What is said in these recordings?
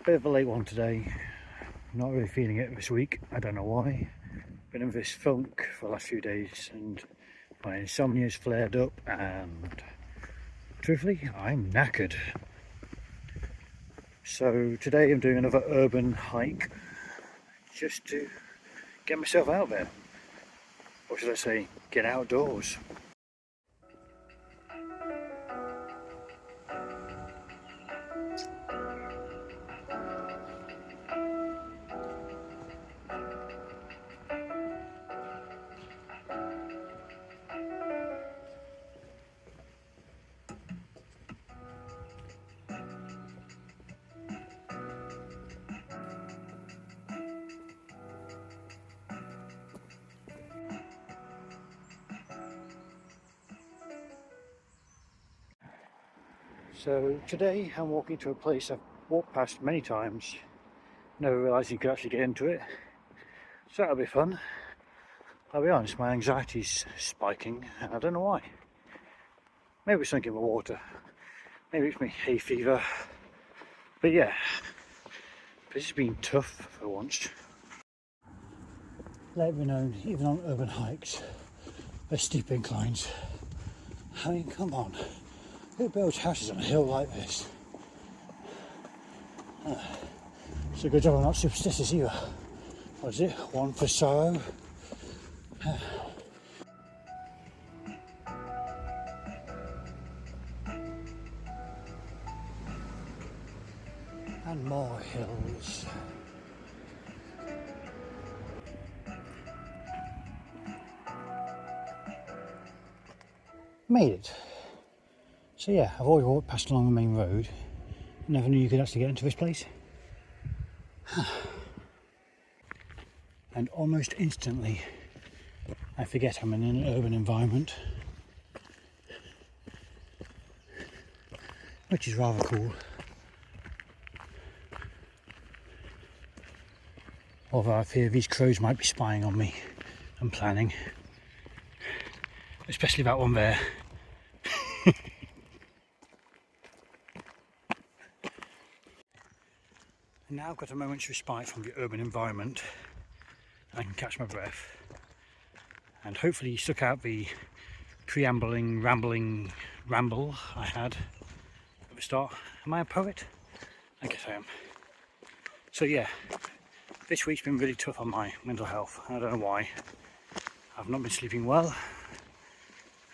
Bit of a late one today. Not really feeling it this week. I don't know why. Been in this funk for the last few days and my insomnia's flared up and truthfully I'm knackered. So today I'm doing another urban hike just to get myself out there. Or should I say, get outdoors. So today I'm walking to a place I've walked past many times, never realised you could actually get into it, so that'll be fun. I'll be honest, my anxiety's spiking and I don't know why. Maybe it's something in the water, maybe it's my hay fever, but yeah, this has been tough for once. Let it be known, even on urban hikes, there's steep inclines. I mean, come on. Who builds houses on a hill like this? It's a good job I'm not superstitious either. What is it? One for sorrow. And more hills. Made it. So yeah, I've always walked past along the main road. Never knew you could actually get into this place. And almost instantly, I forget I'm in an urban environment. Which is rather cool. Although I fear these crows might be spying on me and planning. Especially that one there. And now I've got a moment's respite from the urban environment. I can catch my breath. And hopefully you stuck out the rambling ramble I had at the start. Am I a poet? I guess I am. So yeah, this week's been really tough on my mental health. I don't know why. I've not been sleeping well.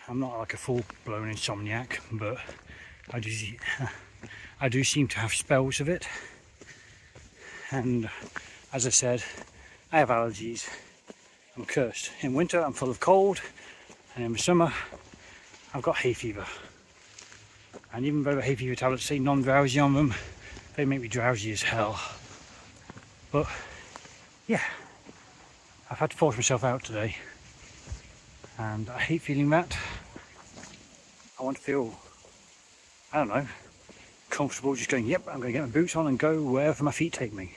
I'm not like a full-blown insomniac, but I do seem to have spells of it. And as I said, I have allergies. I'm cursed. In winter I'm full of cold, and in the summer I've got hay fever. And even though the hay fever tablets say non-drowsy on them, they make me drowsy as hell. But yeah, I've had to force myself out today, and I hate feeling that. I want to feel, I don't know, comfortable just going, yep, I'm going to get my boots on and go wherever my feet take me.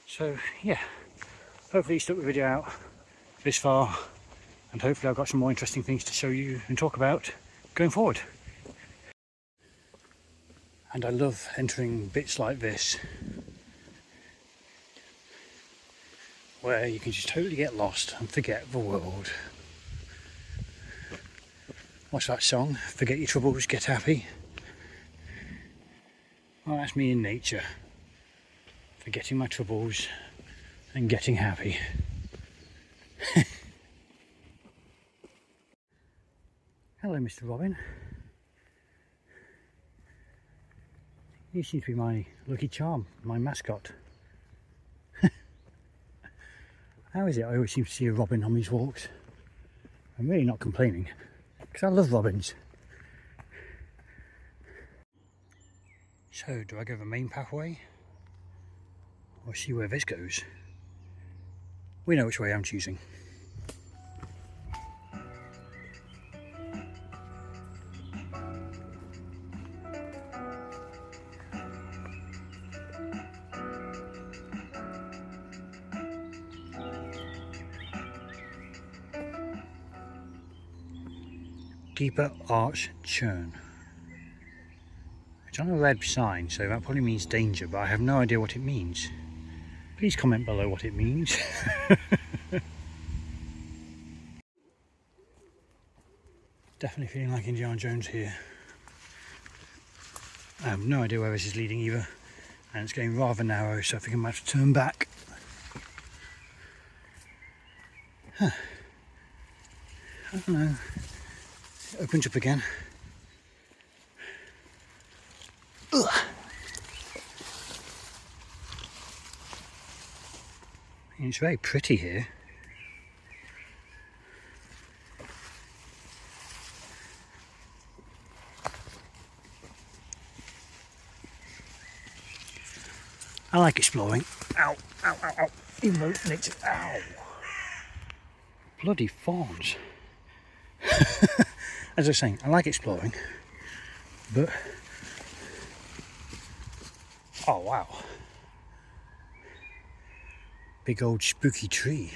So yeah, hopefully you stuck the video out this far, and hopefully I've got some more interesting things to show you and talk about going forward. And I love entering bits like this, where you can just totally get lost and forget the world. What's that song? Forget your troubles, get happy. Well, that's me in nature. Forgetting my troubles and getting happy. Hello, Mr. Robin. You seem to be my lucky charm, my mascot. How is it I always seem to see a robin on these walks? I'm really not complaining, because I love robins. So, do I go the main pathway? Or see where this goes? We know which way I'm choosing. Deeper arch churn. It's on a red sign, so that probably means danger, but I have no idea what it means. Please comment below what it means. Definitely feeling like Indiana Jones here. I have no idea where this is leading either, and it's getting rather narrow, so I think I might have to turn back. Huh. I don't know. It opens up again. Ugh. It's very pretty here. I like exploring. Ow, ow, ow, ow. Even though it's, ow. Bloody fawns. As I was saying, I like exploring, but oh wow, big old spooky tree.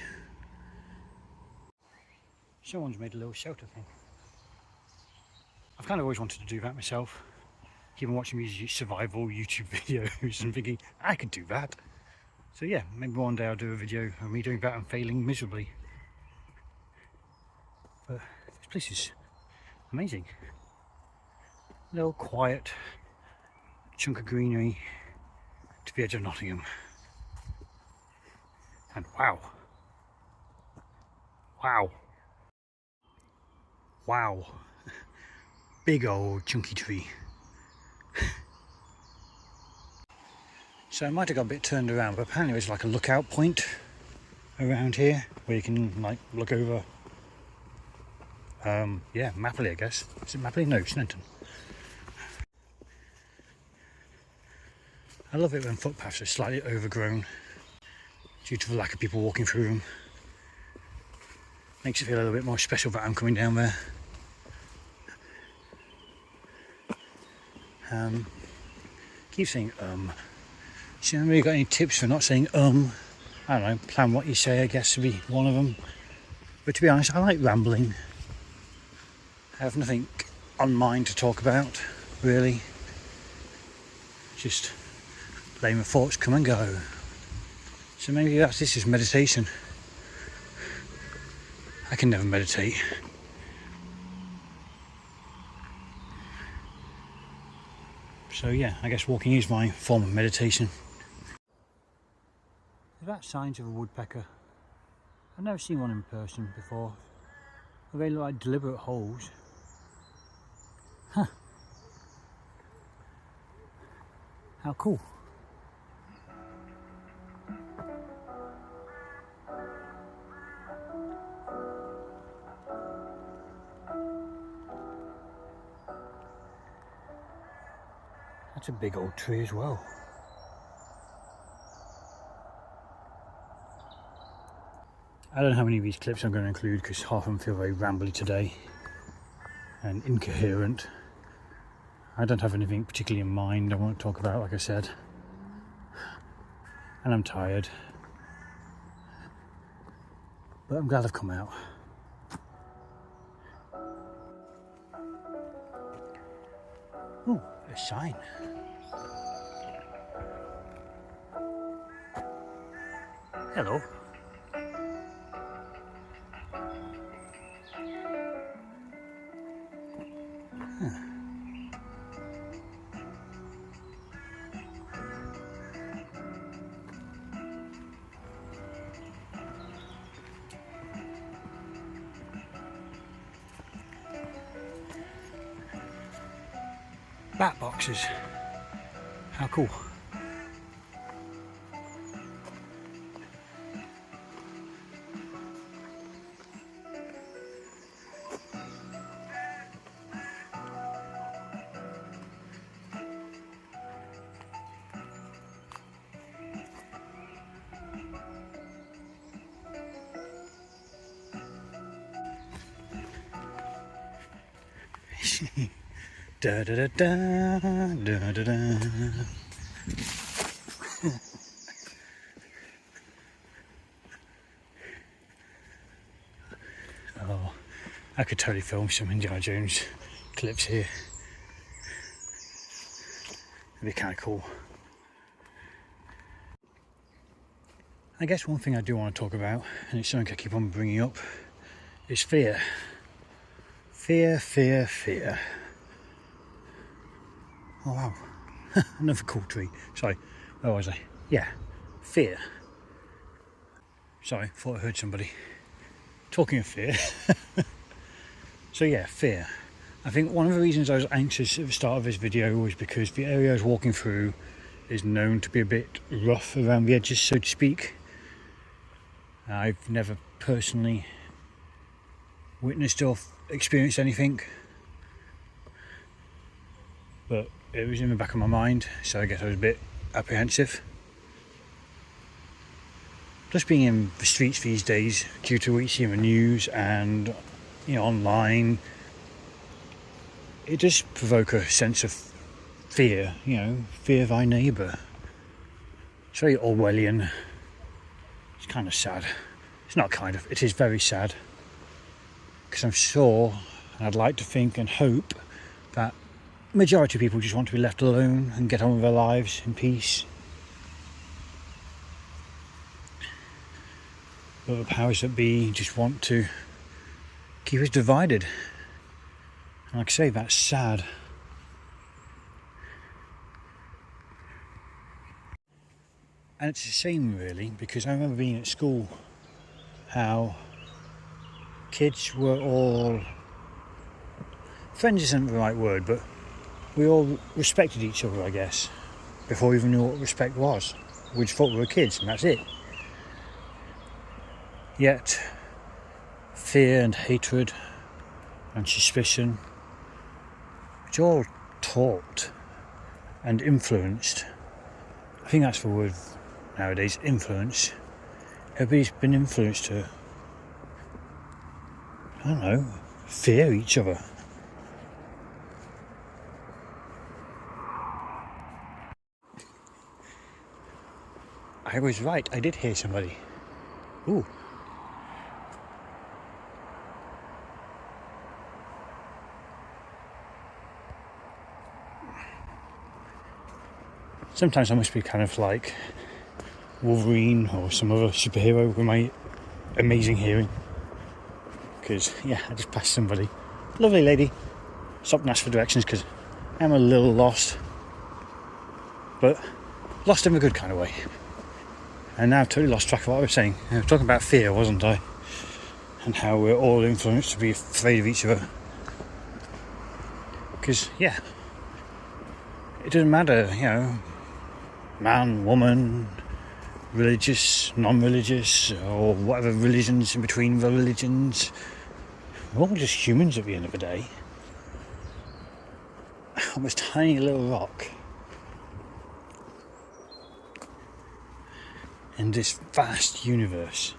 Someone's made a little shelter thing. I've kind of always wanted to do that myself. Keep on watching these survival YouTube videos and thinking I could do that. So yeah, maybe one day I'll do a video of me doing that and failing miserably. But this place is amazing. Little quiet chunk of greenery to the edge of Nottingham. And wow. Wow. Wow. Big old chunky tree. So I might have got a bit turned around, but apparently there's like a lookout point around here where you can like look over. Yeah, Mapley, I guess. Is it Mapley? No, Sneinton. I love it when footpaths are slightly overgrown due to the lack of people walking through them. Makes it feel a little bit more special that I'm coming down there. Keep saying So you haven't really got any tips for not saying I don't know, plan what you say, I guess, to be one of them. But to be honest, I like rambling. I have nothing on mind to talk about, really. Just letting my thoughts come and go. So maybe this is meditation. I can never meditate. So yeah, I guess walking is my form of meditation. Is that signs of a woodpecker? I've never seen one in person before. They look like deliberate holes. Huh. How cool. That's a big old tree as well. I don't know how many of these clips I'm going to include because half of them feel very rambly today and incoherent. I don't have anything particularly in mind I want to talk about, like I said. And I'm tired. But I'm glad I've come out. Ooh, a sign. Hello. Bat boxes. How cool. Da da da da da da da. Oh, I could totally film some Indiana Jones clips here. It'd be kind of cool. I guess one thing I do want to talk about, and it's something I keep on bringing up, is fear. Fear, fear, fear. Oh wow, another cool tree. Sorry, where was I? Yeah, fear. Sorry, thought I heard somebody. Talking of fear. So yeah, fear. I think one of the reasons I was anxious at the start of this video was because the area I was walking through is known to be a bit rough around the edges, so to speak. I've never personally witnessed or experienced anything, but it was in the back of my mind, so I guess I was a bit apprehensive. Plus being in the streets these days, due to what you see in the news and online, it does provoke a sense of fear, fear of thy neighbour. It's very Orwellian. It's kind of sad. It's not kind of, it is very sad. Because I'm sure, and I'd like to think and hope, that the majority of people just want to be left alone and get on with their lives in peace. But the powers that be just want to keep us divided. And like I say, that's sad. And it's a shame really, because I remember being at school how kids were all, friends isn't the right word, but we all respected each other, I guess, before we even knew what respect was. We just thought we were kids and that's it. Yet fear and hatred and suspicion, which are all taught and influenced. I think that's the word nowadays, influence. Everybody's been influenced to, I don't know, fear each other. I was right, I did hear somebody. Ooh. Sometimes I must be kind of like Wolverine or some other superhero with my amazing hearing. Because, yeah, I just passed somebody. Lovely lady. Stopped and asked for directions because I'm a little lost. But lost in a good kind of way. And now I've totally lost track of what I was saying. I was talking about fear, wasn't I? And how we're all influenced to be afraid of each other. Because, yeah, it doesn't matter, man, woman, religious, non-religious, or whatever religions in between the religions. We're all just humans at the end of the day. On this tiny little rock. In this vast universe.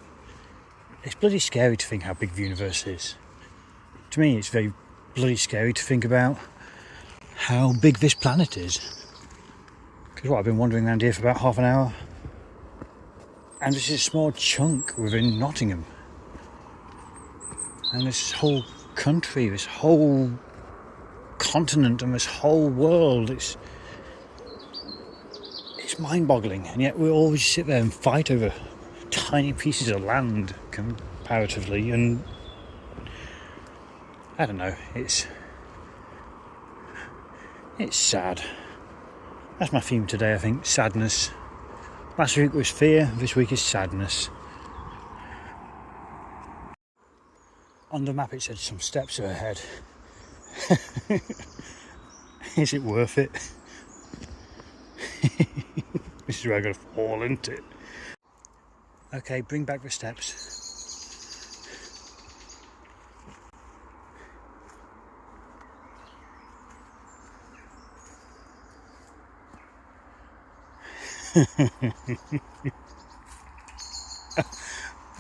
It's bloody scary to think how big the universe is. To me, it's very bloody scary to think about how big this planet is. Because I've been wandering around here for about half an hour. And this is a small chunk within Nottingham. And this whole country, this whole continent and this whole world, it's mind-boggling. And yet we always sit there and fight over tiny pieces of land comparatively. And I don't know, it's sad. That's my theme today, I think, sadness. Last week was fear, this week is sadness. On the map it said some steps are ahead. Is it worth it? This is where I'm going to fall into it. Okay, bring back the steps.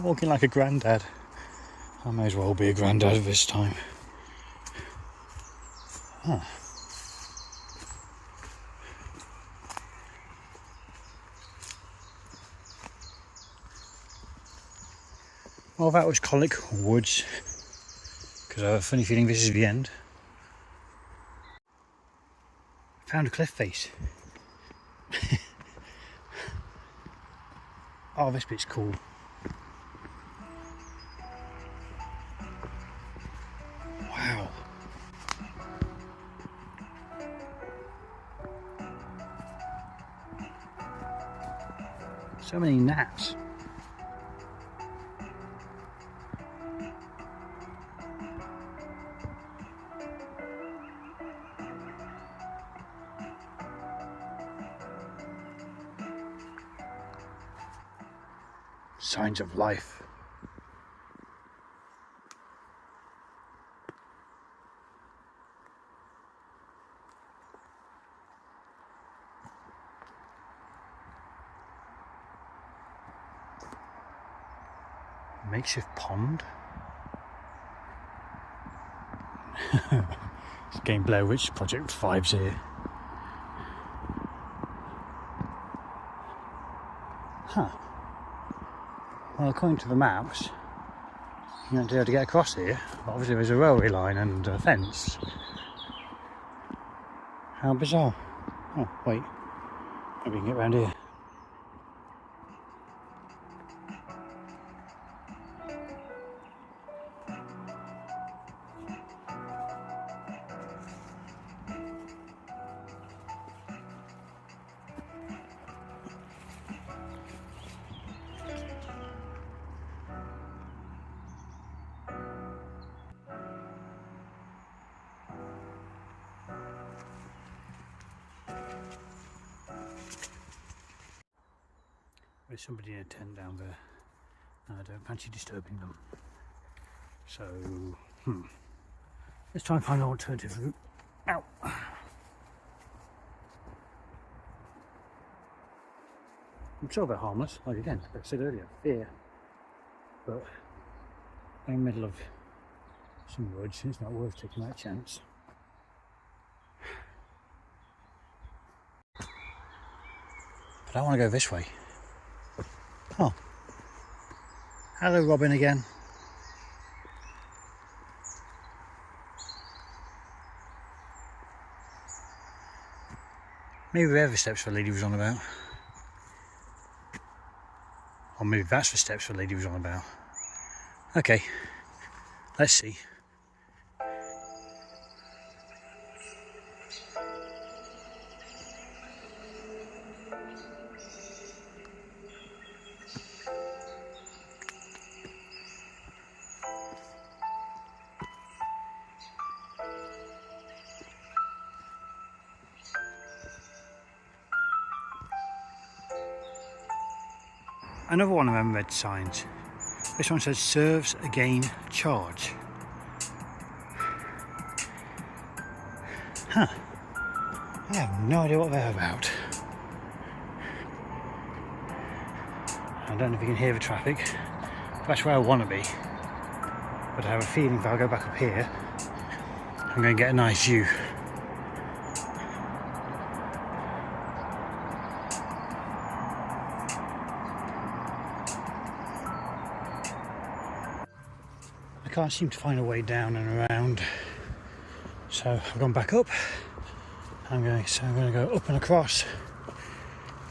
Walking like a granddad. I may as well be a granddad at this time. Huh. Well, that was Colwick Woods, because I have a funny feeling this is the end. Found a cliff face. Oh, this bit's cool. Wow. So many gnats. Signs of life. Makeshift pond. It's Game Blair Witch Project 5's here. Huh. Well, according to the maps, you won't be able to get across here. But obviously there's a railway line and a fence. How bizarre. Oh, wait. Maybe we can get round here. There's somebody in a tent down there. I don't fancy disturbing them. So, let's try and find an alternative route. Ow! I'm sure they're harmless, like again, like I said earlier, fear. But in the middle of some woods, it's not worth taking that chance. But I want to go this way. Oh, hello Robin again. Maybe they're the steps the lady was on about. Or maybe that's the steps the lady was on about. Okay, let's see. Another one of them red signs. This one says serves again charge. Huh. I have no idea what they're about. I don't know if you can hear the traffic. That's where I want to be. But I have a feeling if I go back up here, I'm going to get a nice view. I can't seem to find a way down and around, so I've gone back up. I'm going to go up and across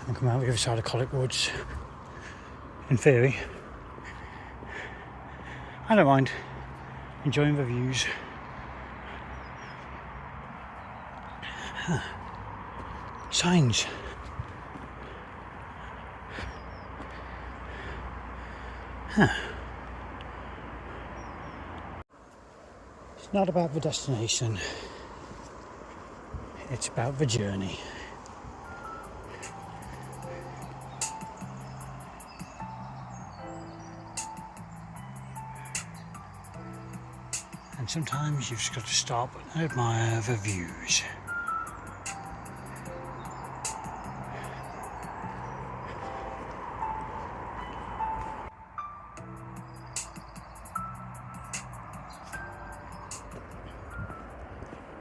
and come out the other side of Colwick Woods. In theory, I don't mind enjoying the views. Huh. Signs. Huh. It's not about the destination, it's about the journey. And sometimes you've just got to stop and admire the views.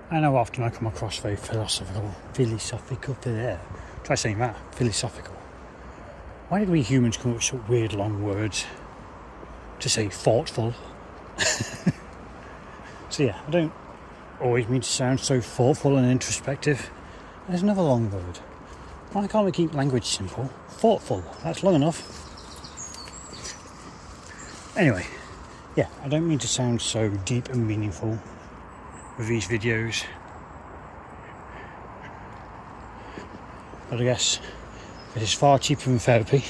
I know often I come across very philosophical. Try saying that, philosophical. Why did we humans come up with such weird long words to say thoughtful? So yeah, I don't always mean to sound so thoughtful and introspective. There's another long word. Why can't we keep language simple? Thoughtful, that's long enough. Anyway, yeah, I don't mean to sound so deep and meaningful with these videos, but I guess it is far cheaper than therapy,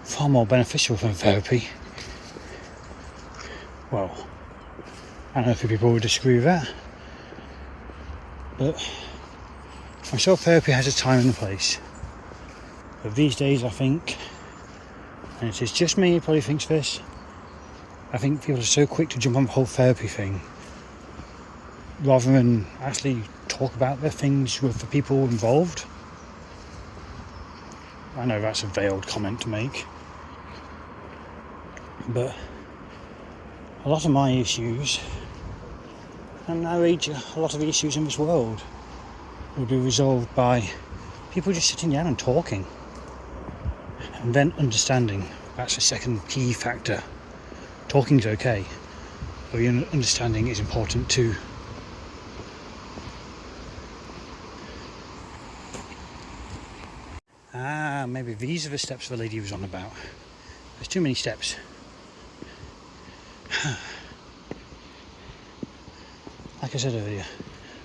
far more beneficial than therapy. Well, I know a few people would disagree with that, but I'm sure therapy has a time and a place. But these days I think, and it is just me who probably thinks this, I think people are so quick to jump on the whole therapy thing rather than actually talk about the things with the people involved. I know that's a veiled comment to make, but a lot of my issues, and now a lot of the issues in this world, will be resolved by people just sitting down and talking, and then understanding. That's the second key factor. Talking's okay, but your understanding is important too. Maybe these are the steps the lady was on about. There's too many steps. Like I said earlier,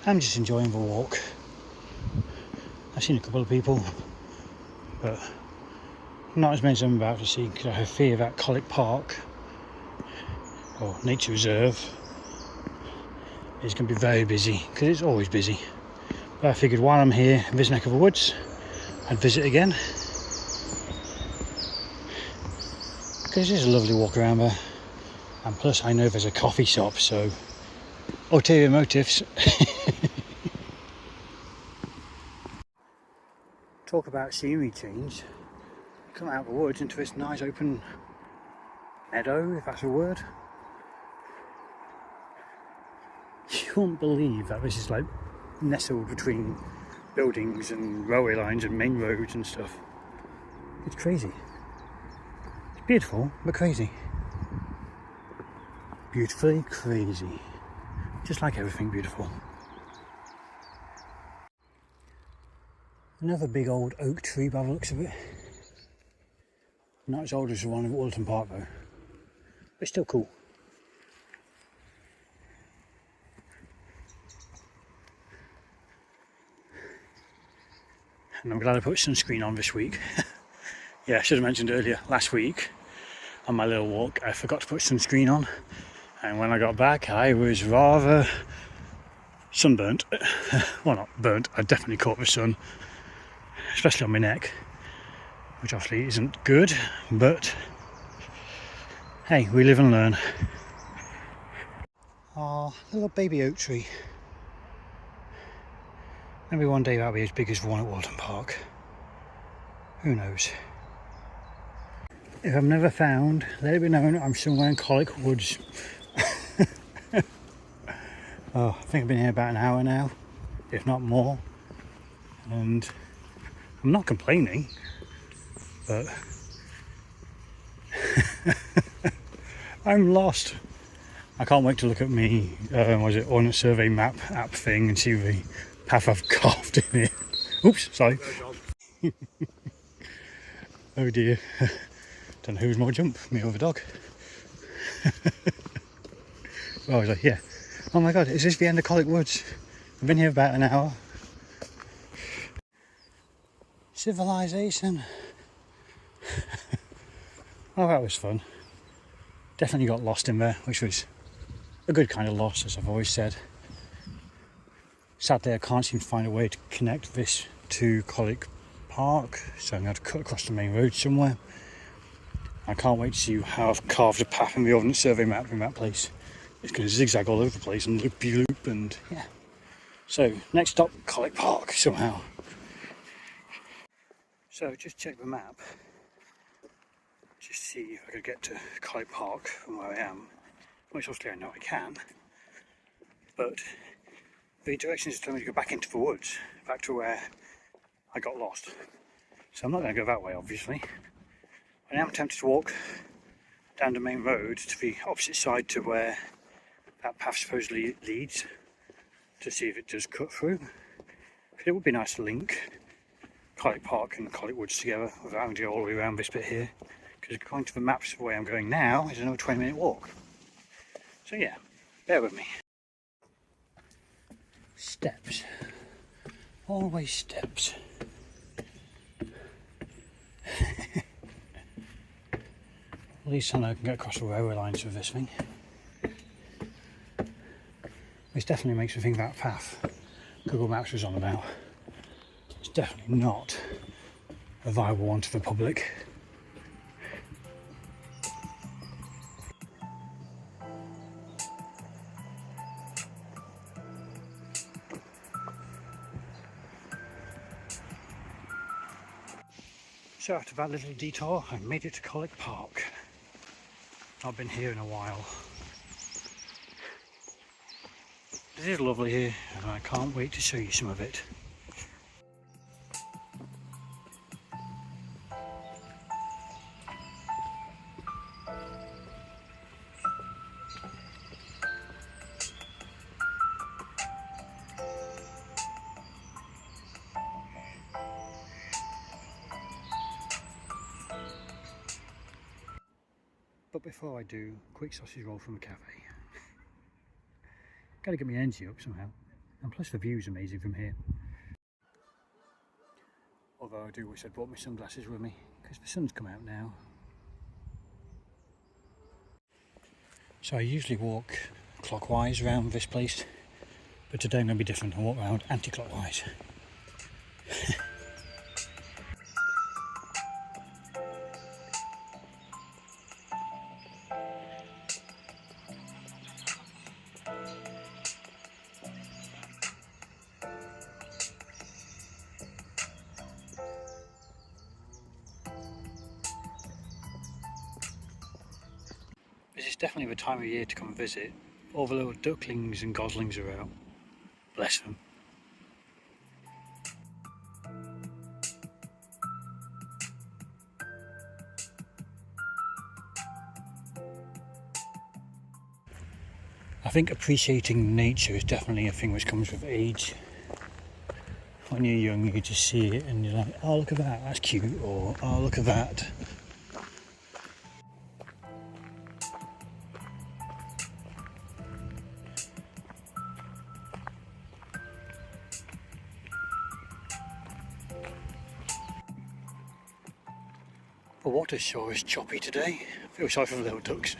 I'm just enjoying the walk. I've seen a couple of people, but not as many as I'm about to see, because I have fear that Colwick Park or Nature Reserve is going to be very busy, because it's always busy. But I figured while I'm here in this neck of the woods, I'd visit again, because it's a lovely walk around there, and plus I know there's a coffee shop, so ulterior motives. Talk about scenery change. Come out of the woods into this nice open meadow, if that's a word. You won't believe that this is like nestled between buildings and railway lines and main roads and stuff. It's crazy. It's beautiful, but crazy. Beautifully crazy. Just like everything beautiful. Another big old oak tree by the looks of it. Not as old as the one at Walton Park though, but still cool. And I'm glad I put sunscreen on this week. Yeah, I should have mentioned earlier, last week on my little walk I forgot to put sunscreen on, and when I got back I was rather sunburnt. Well, not burnt, I definitely caught the sun, especially on my neck, which obviously isn't good, but hey, we live and learn. Oh, little baby oak tree. Maybe one day that'll be as big as the one at Walton Park. Who knows? If I'm never found, let it be known I'm somewhere in Colwick Woods. Oh, I think I've been here about an hour now, if not more, and I'm not complaining, but I'm lost. I can't wait to look at me, Ordnance Survey map app thing and see the path I've carved in here. Oops, sorry. Oh dear. Don't know who's more jump, me or the dog. Oh, I was like, yeah. Oh my god, is this the end of Colwick Woods? I've been here about an hour. Civilization. Oh, that was fun. Definitely got lost in there, which was a good kind of loss, as I've always said. Sadly, I can't seem to find a way to connect this to Colwick Park, so I'm going to cut across the main road somewhere. I can't wait to see how I've carved a path in the Ordnance Survey map in that place. It's going to zigzag all over the place and loop and yeah. So, next stop, Colwick Park, somehow. So, just check the map. Just see if I could get to Colwick Park from where I am. Which obviously I know I can. But the directions is telling me to go back into the woods, back to where I got lost. So I'm not going to go that way, obviously. I am tempted to walk down the main road to the opposite side to where that path supposedly leads, to see if it does cut through. It would be nice to link Colwick Park and Colwick Woods together without having to go all the way around this bit here, because according to the maps the way I'm going now is another 20-minute walk. So yeah, bear with me. Steps. Always steps. At least I know I can get across the railway lines with this thing. This definitely makes me think that path Google Maps was on about. It's definitely not a viable one to the public. So after that little detour, I made it to Colwick Park. I've been here in a while. It is lovely here, and I can't wait to show you some of it. But before I do, quick sausage roll from the cafe. Gotta get my energy up somehow. And plus the view's amazing from here. Although I do wish I'd brought my sunglasses with me, because the sun's come out now. So I usually walk clockwise around this place, but today I'm going to be different. I'll walk around anti-clockwise. This is definitely the time of year to come and visit. All the little ducklings and goslings are out. Bless them. I think appreciating nature is definitely a thing which comes with age. When you're young, you just see it and you're like, oh look at that, that's cute, or oh look at that. The water sure is choppy today. I feel sorry for the little ducks.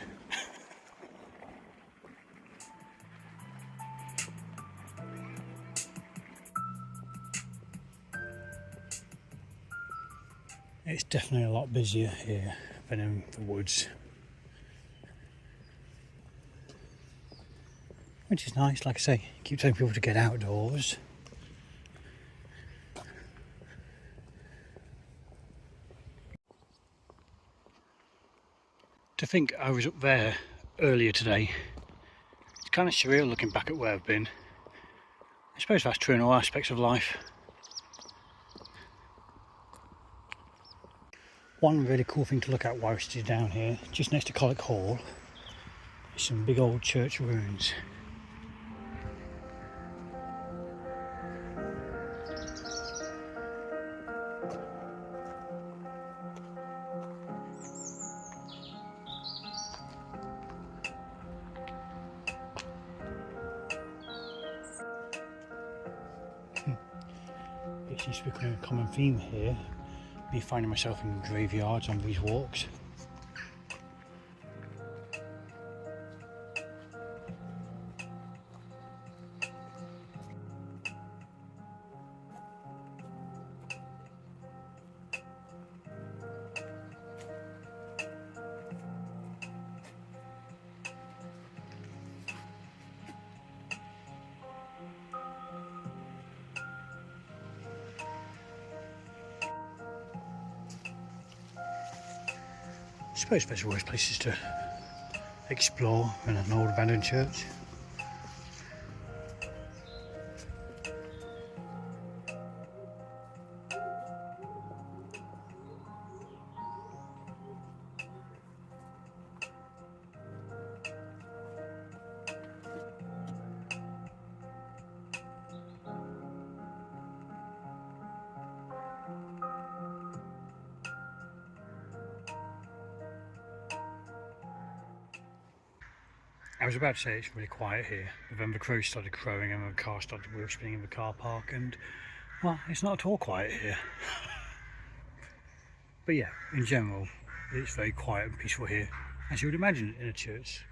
It's definitely a lot busier here than in the woods. Which is nice, like I say, keep telling people to get outdoors. To think I was up there earlier today, it's kind of surreal looking back at where I've been. I suppose that's true in all aspects of life. One really cool thing to look at whilst you're down here, just next to Colwick Hall, is some big old church ruins. It seems to be becoming a common theme here, me finding myself in graveyards on these walks. I suppose there's always places to explore in an old abandoned church. I was about to say it's really quiet here, but then the crows started crowing and the car started wheel spinning in the car park, and well, it's not at all quiet here. But yeah, in general, it's very quiet and peaceful here, as you would imagine in a church.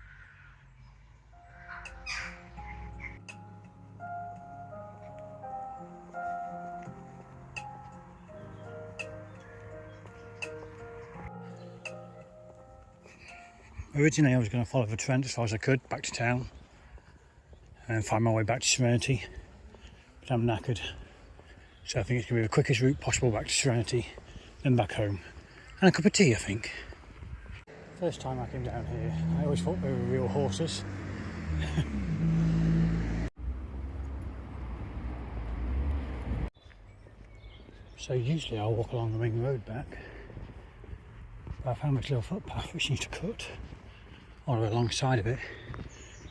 Originally I was going to follow the Trent as far as I could back to town and find my way back to Serenity, but I'm knackered, so I think it's going to be the quickest route possible back to Serenity, then back home, and a cup of tea I think. First time I came down here, I always thought they were real horses. So usually I'll walk along the main road back, but I found this little footpath which needs to cut all the way alongside of it.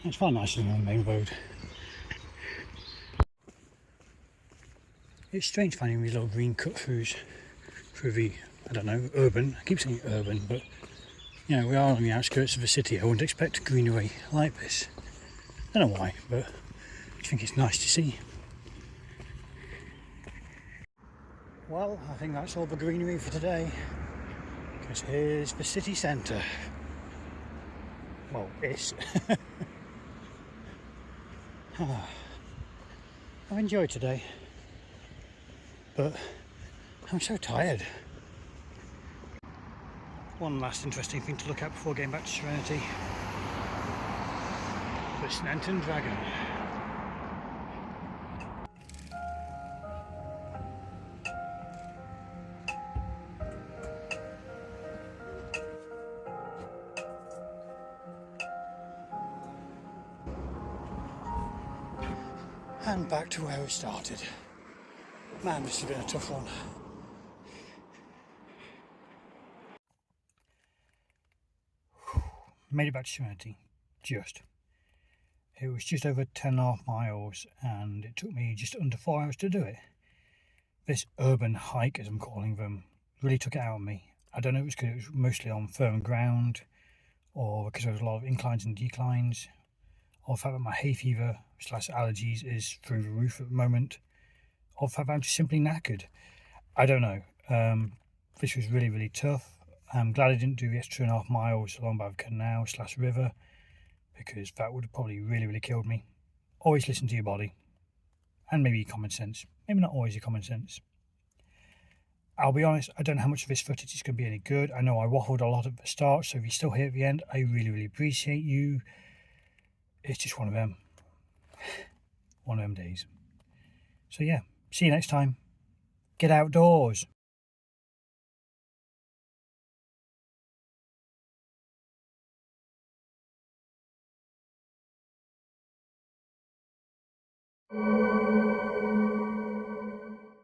It's far nicer than on the main road. It's strange finding these little green cut throughs through the, I don't know, urban. I keep saying urban, but you know, we are on the outskirts of the city. I wouldn't expect greenery like this. I don't know why, but I think it's nice to see. Well, I think that's all the greenery for today, because here's the city centre. Well, it's. I've enjoyed today, but I'm so tired. One last interesting thing to look at before getting back to Serenity. The Sneinton Dragon. And back to where we started. Man, this has been a tough one. Made it back to Serenity, just. It was just over 10.5 miles and it took me just under 4 hours to do it. This urban hike, as I'm calling them, really took it out of me. I don't know if it was because it was mostly on firm ground, or because there was a lot of inclines and declines, or the fact that my hay fever / allergies is through the roof at the moment, or the fact that I'm just simply knackered. I don't know. This was really, really tough. I'm glad I didn't do the extra 2.5 miles along by the canal / river, because that would have probably really, really killed me. Always listen to your body, and maybe your common sense. Maybe not always your common sense. I'll be honest, I don't know how much of this footage is going to be any good. I know I waffled a lot at the start, so if you're still here at the end, I really, really appreciate you. It's just one of them. One of them days. So yeah, see you next time. Get outdoors.